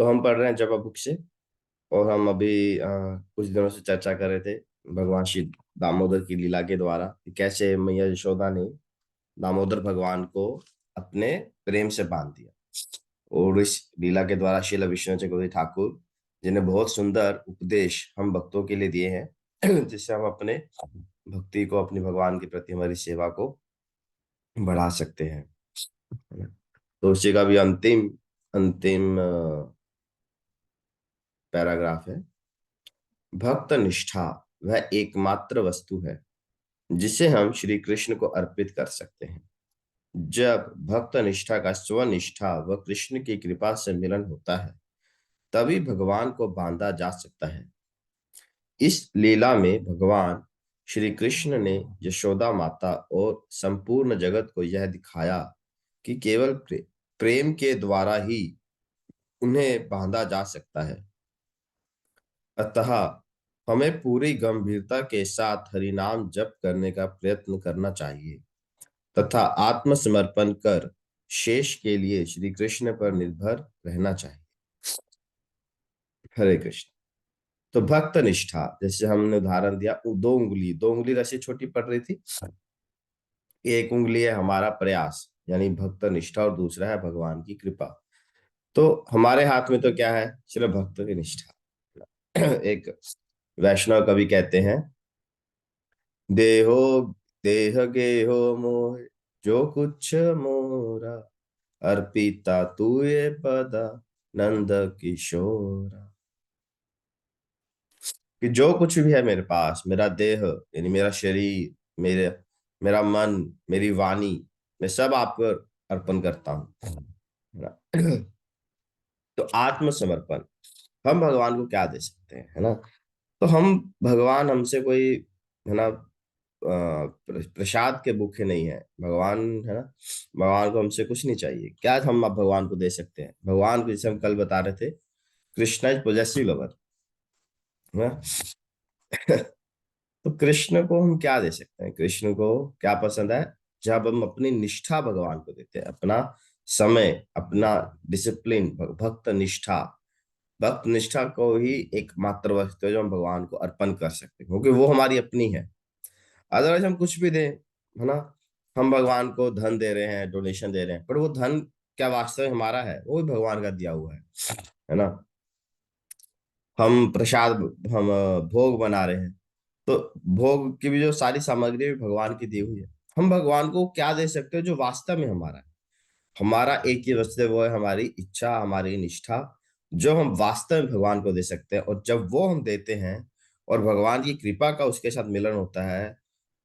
तो हम पढ़ रहे हैं जपा बुक से। और हम अभी कुछ दिनों से चर्चा कर रहे थे भगवान श्री दामोदर की लीला के द्वारा कि कैसे मैया यशोदा ने दामोदर भगवान को अपने प्रेम से बांध दिया। और इस लीला के द्वारा श्रील विष्णु चक्रवर्ती ठाकुर जिन्हें बहुत सुंदर उपदेश हम भक्तों के लिए दिए हैं जिससे हम अपने भक्ति को, अपनी भगवान के प्रति हमारी सेवा को बढ़ा सकते हैं, है ना। तो उसी का भी अंतिम अंतिम पैराग्राफ है। भक्त निष्ठा वह एकमात्र वस्तु है जिसे हम श्री कृष्ण को अर्पित कर सकते हैं। जब भक्त निष्ठा का स्वनिष्ठा व कृष्ण की कृपा से मिलन होता है तभी भगवान को बांधा जा सकता है। इस लीला में भगवान श्री कृष्ण ने यशोदा माता और संपूर्ण जगत को यह दिखाया कि केवल प्रेम के द्वारा ही उन्हें बांधा जा सकता है। अतः हमें पूरी गंभीरता के साथ हरिनाम जप करने का प्रयत्न करना चाहिए तथा आत्मसमर्पण कर शेष के लिए श्री कृष्ण पर निर्भर रहना चाहिए। हरे कृष्ण। तो भक्त निष्ठा, जैसे हमने उदाहरण दिया, दो उंगली रस्सी छोटी पड़ रही थी। एक उंगली है हमारा प्रयास यानी भक्त निष्ठा और दूसरा है भगवान की कृपा। तो हमारे हाथ में तो क्या है? सिर्फ भक्त की निष्ठा। एक वैष्णव कवि कहते हैं, देहो देह गेहो मोह जो कुछ मोरा, अर्पिता तुए पदा नंद किशोरा। कि जो कुछ भी है मेरे पास, मेरा देह यानी मेरा शरीर, मेरा मन, मेरी वाणी, मैं सब आपको अर्पण करता हूँ, है ना। तो आत्मसमर्पण, हम भगवान को क्या दे सकते हैं, है ना। तो हम भगवान हमसे कोई, है ना, प्रसाद के भूखे नहीं है भगवान, है ना। भगवान को हमसे कुछ नहीं चाहिए। क्या हम अब भगवान को दे सकते हैं? भगवान को, जैसे हम कल बता रहे थे, कृष्णा इज पोजेसिव लवर, है ना। तो कृष्ण को हम क्या दे सकते हैं? कृष्ण को क्या पसंद है? जब हम अपनी निष्ठा भगवान को देते हैं, अपना समय, अपना डिसिप्लिन, भक्त निष्ठा, भक्त निष्ठा को ही एकमात्र वस्तु है जो हम भगवान को अर्पण कर सकते हैं, क्योंकि वो हमारी अपनी है। अदरवाइज हम कुछ भी दें, है ना। हम भगवान को धन दे रहे हैं, डोनेशन दे रहे हैं, पर वो धन क्या वास्तव में हमारा है? वो भी भगवान का दिया हुआ है ना। हम प्रसाद, हम भोग बना रहे हैं, तो भोग की भी जो सारी सामग्री भी भगवान की दी हुई है। हम भगवान को क्या दे सकते हैं जो वास्तव में हमारा है? हमारा एक ही वस्तु है, वो है हमारी इच्छा, हमारी निष्ठा, जो हम वास्तव में भगवान को दे सकते हैं। और जब वो हम देते हैं और भगवान की कृपा का उसके साथ मिलन होता है,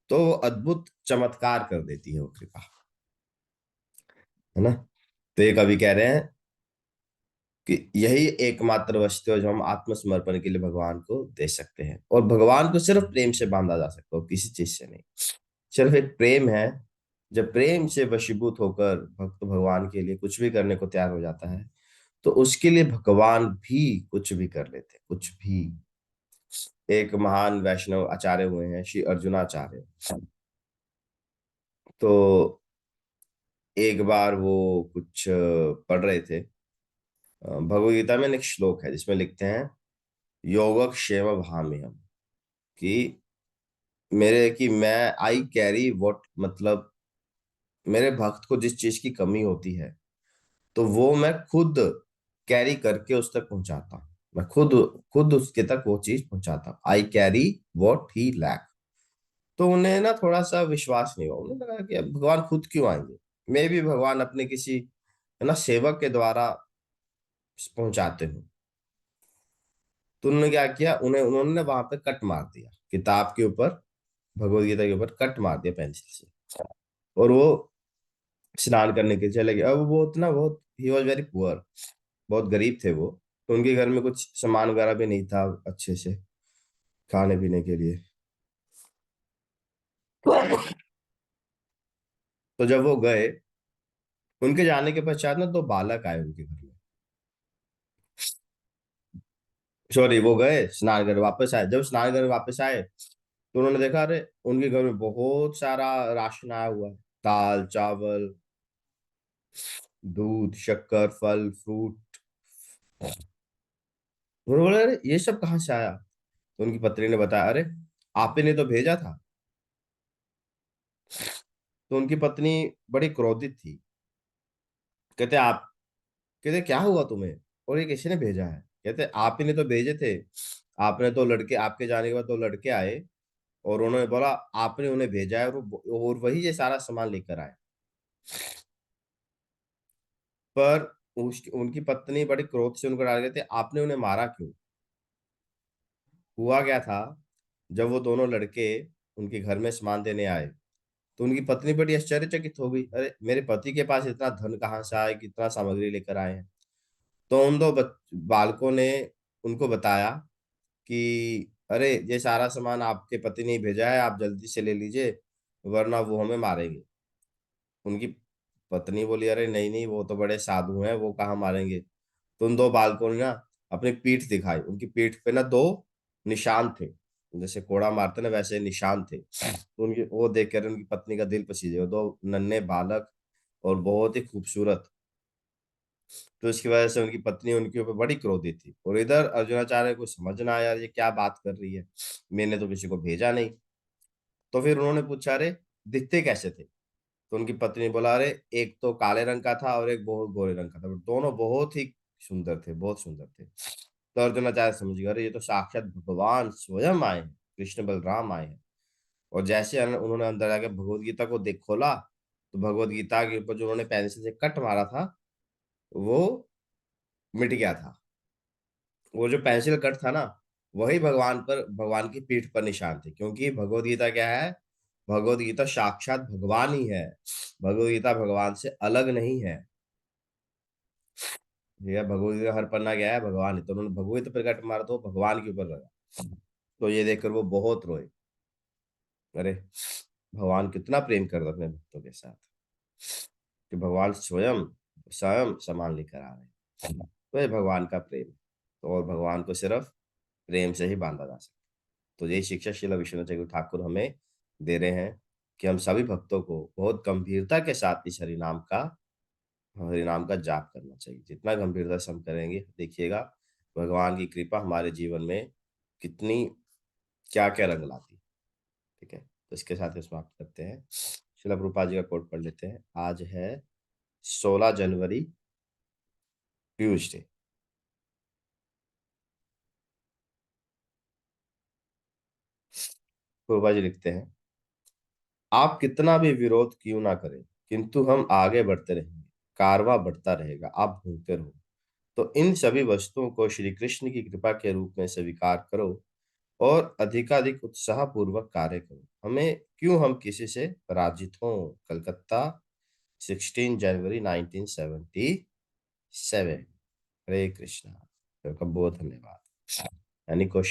तो वो अद्भुत चमत्कार कर देती है वो कृपा, है ना। तो ये कवि कह रहे हैं कि यही एकमात्र वस्तु है जो हम आत्मसमर्पण के लिए भगवान को दे सकते हैं। और भगवान को सिर्फ प्रेम से बांधा जा सकता है, किसी चीज से नहीं। सिर्फ एक प्रेम है। जब प्रेम से वशीभूत होकर भक्त भगवान के लिए कुछ भी करने को तैयार हो जाता है, तो उसके लिए भगवान भी कुछ भी कर लेते हैं, कुछ भी। एक महान वैष्णव आचार्य हुए हैं, श्री अर्जुनाचार्य। तो एक बार वो कुछ पढ़ रहे थे। भगवद गीता में एक श्लोक है जिसमें लिखते हैं, योगक्षेम भाम्यहम्, कि मेरे कि मैं आई कैरी व्हाट, मतलब मेरे भक्त को जिस चीज की कमी होती है, तो वो मैं खुद कैरी करके उस तक पहुंचाता हूँ। मैं खुद खुद उसके तक वो चीज पहुंचाता हूँ। I carry what he lack. तो उन्हें ना थोड़ा सा विश्वास नहीं हुआ। उन्हें लगा कि अब भगवान खुद क्यों आएंगे, मैं भी भगवान अपने किसी, है ना, सेवक के द्वारा पहुंचाते हूँ। तो उन्होंने क्या किया, उन्होंने वहां पे कट मार दिया किताब के ऊपर, भगवत गीता के ऊपर कट मार दिया पेंसिल से। और वो स्नान करने के लिए चले गए। अब वो उतना बहुत, ही वॉज वेरी पुअर, बहुत गरीब थे वो। तो उनके घर में कुछ सामान वगैरह भी नहीं था अच्छे से खाने पीने के लिए। तो जब वो गए, उनके जाने के पश्चात ना दो बालक आए उनके घर में। सॉरी, वो गए स्नान कर वापस आए। जब स्नान कर वापस आए तो उन्होंने देखा, अरे उनके घर में बहुत सारा राशन आया हुआ है, दाल चावल, दूध, शक्कर, फल फ्रूट, उन्होंने बोला अरे ये सब कहाँ से आया? तो उनकी पत्नी ने बताया अरे आप ही ने तो भेजा था। तो उनकी पत्नी बड़ी क्रोधित थी। कहते आप, कहते क्या हुआ तुम्हें, और ये किसी ने भेजा है? कहते आप ही ने तो भेजे थे। आपने तो लड़के, आपके जाने के बाद तो लड़के आए और उन्होंने बोला आपने उन्हें भेजा है, और वही ये सारा सामान लेकर आए। पर उनकी पत्नी बड़ी क्रोध से उनको डाल गए थे, आपने उन्हें मारा क्यों? हुआ क्या था, जब वो दोनों लड़के उनके घर में सामान देने आए तो उनकी पत्नी बड़ी आश्चर्यचकित हो गई, अरे मेरे पति के पास इतना धन कहाँ से आया, कितना सामग्री लेकर आए हैं? तो उन दो बालकों ने उनको बताया कि अरे ये सारा सामान आपके पति ने ही भेजा है, आप जल्दी से ले लीजिए वरना वो हमें मारेंगे। उनकी पत्नी बोली अरे नहीं नहीं, वो तो बड़े साधु हैं, वो कहाँ मारेंगे। तो उन दो बालकों ने ना अपनी पीठ दिखाई, उनकी पीठ पे ना दो निशान थे, जैसे कोड़ा मारते ना वैसे निशान थे। तो उनकी वो देख कर उनकी पत्नी का दिल पसीज गया, दो नन्हे बालक और बहुत ही खूबसूरत। तो इसकी वजह से उनकी पत्नी उनके ऊपर बड़ी क्रोधित थी, और इधर अर्जुनाचार्य को समझ ना आया ये क्या बात कर रही है, मैंने तो किसी को भेजा नहीं। तो फिर उन्होंने पूछा अरे दिखते कैसे थे? तो उनकी पत्नी ने बोला अरे एक तो काले रंग का था और एक बहुत गोरे रंग का था, दोनों बहुत ही सुंदर थे, बहुत सुंदर थे। तो अर्जुनाचार्य समझ गए अरे ये तो साक्षात भगवान स्वयं आए हैं, कृष्ण बलराम आए हैं। और जैसे उन्होंने अंदर जाके भगवत गीता को देख खोला तो भगवत गीता के ऊपर जो उन्होंने पेंसिल से कट मारा था वो मिट गया था। वो जो पेंसिल कट था ना, वही भगवान पर, भगवान की पीठ पर निशान थे, क्योंकि भगवत गीता क्या है, भगवत गीता साक्षात भगवान ही है। भगवत गीता भगवान से अलग नहीं है। ठीक है, भगवत गीता हर पन्ना क्या है, भगवान है, तो उन्होंने भगवत गीता पर कट मारा तो भगवान के ऊपर लगा। तो ये देखकर वो बहुत रोए, अरे भगवान कितना प्रेम करता अपने भक्तों के साथ, कि भगवान स्वयं स्वयं सामान लेकर आ रहे हैं। तो ये भगवान का प्रेम है। तो और भगवान को सिर्फ प्रेम से ही बांधा जा सकता है। तो यही शिक्षा श्रील विश्वनाथ चक्रवर्ती ठाकुर हमें दे रहे हैं कि हम सभी भक्तों को बहुत गंभीरता के साथ इस हरिनाम का जाप करना चाहिए। जितना गंभीरता से हम करेंगे देखिएगा भगवान की कृपा हमारे जीवन में कितनी क्या क्या रंग लाती है। ठीक है, तो इसके साथ ही समाप्त करते हैं। श्रील प्रभुपाद जी का कोट पढ़ लेते हैं। आज है 16 जनवरी, ट्यूसडे। प्रभुपाद जी लिखते हैं, आप कितना भी विरोध क्यों ना करें किंतु हम आगे बढ़ते रहेंगे, कारवां बढ़ता रहेगा, आप घूमते रहो। तो इन सभी वस्तुओं को श्री कृष्ण की कृपा के रूप में स्वीकार करो और अधिकाधिक उत्साह पूर्वक कार्य करो, हमें क्यों हम किसी से पराजित हों। कलकत्ता, 16 जनवरी 1977। हरे कृष्णा। आपका बहुत धन्यवाद। यानी क्वेश्चन